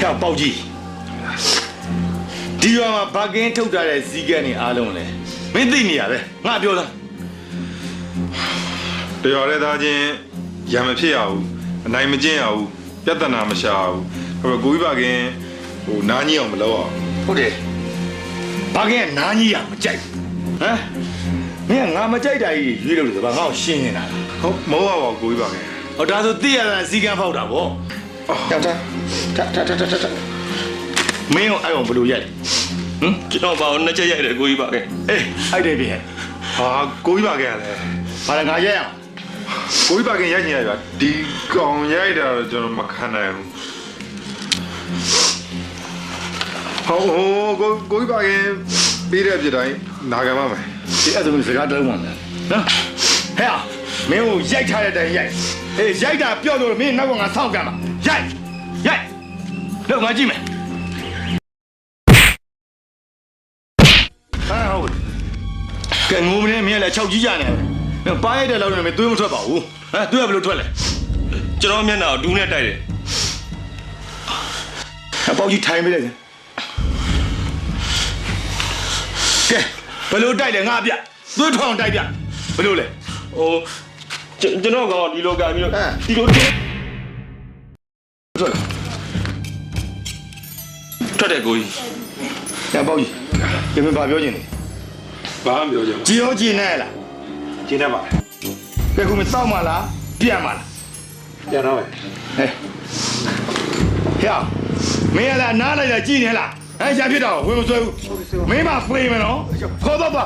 ဟဲ့ပေါက်ကြီးဒီရွာမှာဘာကင်းထုတ်ထားတဲ့ဇီးကန်းတွေအားလုံးလဲမင်းသိနေရပဲငါပြောသား တရားရဲသားချင်းရံမဖြစ်ရဘူးအနိုင်မကျင့်ရဘူးပြဿနာမရှာဘူးအဲ့တော့ကိုကြီးပါခင်ဟိုနားကြီးအောင်မလုပ်အောင် ဟုတ်တယ်ဘာကင်းကနားကြီးရမကြိုက်ဟမ်မင်းကငါမကြိုက်တာကြီးရွေးလို့ဆိုတော့ငါ့ကိုရှင်းနေတာ ဟုတ်မဟုတ်ပါဘူးကိုကြီးပါခင် ဟောဒါဆိုသိရတာဇီးကန်းဖောက်တာဗောယောက်ျားထမင်းကအဲ့အောင်ဘယ်လိုရိုက်ဟမ်ကျွန်တော်ဘာလို့နှစ်ချက်ရိုက်တယ်ကိုကြီးပါကဲအေးအဲ့တယ်ပြင် ဟာကိုကြီးပါခင်ရတယ် ဘာလဲငါရိုက်အောင် ကိုကြီးပါခင်ရိုက်ချင်ရပါဒီကောင်ရိုက်တာတော့ကျွန်တော်မခံနိုင်ဘူးဟုတ်ကိုကြီးပါခင်ပြီးတဲ့ပြတိုင်းနာခံပါမယ် ဒီအဲ့ဒါမျိုးစကားတလုံးမှမလားနော်ဟဲ့မင်းကိုရိုက်ထားတဲ့တိုင်ရိုက်အေးရိုက်တာပြော့လို့မင်းနောက်ကငါဆောက်ကမှာရိုက်လို့ငါကြည့်မယ်ဟာဟုတ်ကဲငိုမနေမင်းလည်း6ကြီးကြနေတယ်ပါရိုက်တဲ့လောက်နဲ့မင်းသွေးမထွက်ပါဘူးဟမ်သွေးကဘယ်လိုထွက်လဲကျွန်တော်မျက်နှာကိုဒူးနဲ့တိုက်တယ်အပေါက်ကြီးထိုင်ပေးလိုက်ကဲဘယ်လိုတိုက်လဲငါပြသွေးထောင်တိုက်ပြဘယ်လိုလဲဟိုကျွန်တော်ကောင်ဒီလိုကပြီးတော့ဒီလိုထွက်တယ်ကိုကြီးညပေါက်ကြီးဒီမင်းဘာပြောချင်လဲ ဘာမှပြောချင်ဘူး ကြည်ရောကြည်နေလား ကျင်းတတ်ပါ ကဲခုမစောက်မလားပြန်မလား ပြန်တော့ပဲ ဟဲ့မင်းကလည်းနားလိုက်တာကြည်နေလားဟဲ့ရှာဖြစ်တော့ဝင်မဆွဲဘူးမင်းမဖေးမယ်နော်ခေါ်တော့ပါ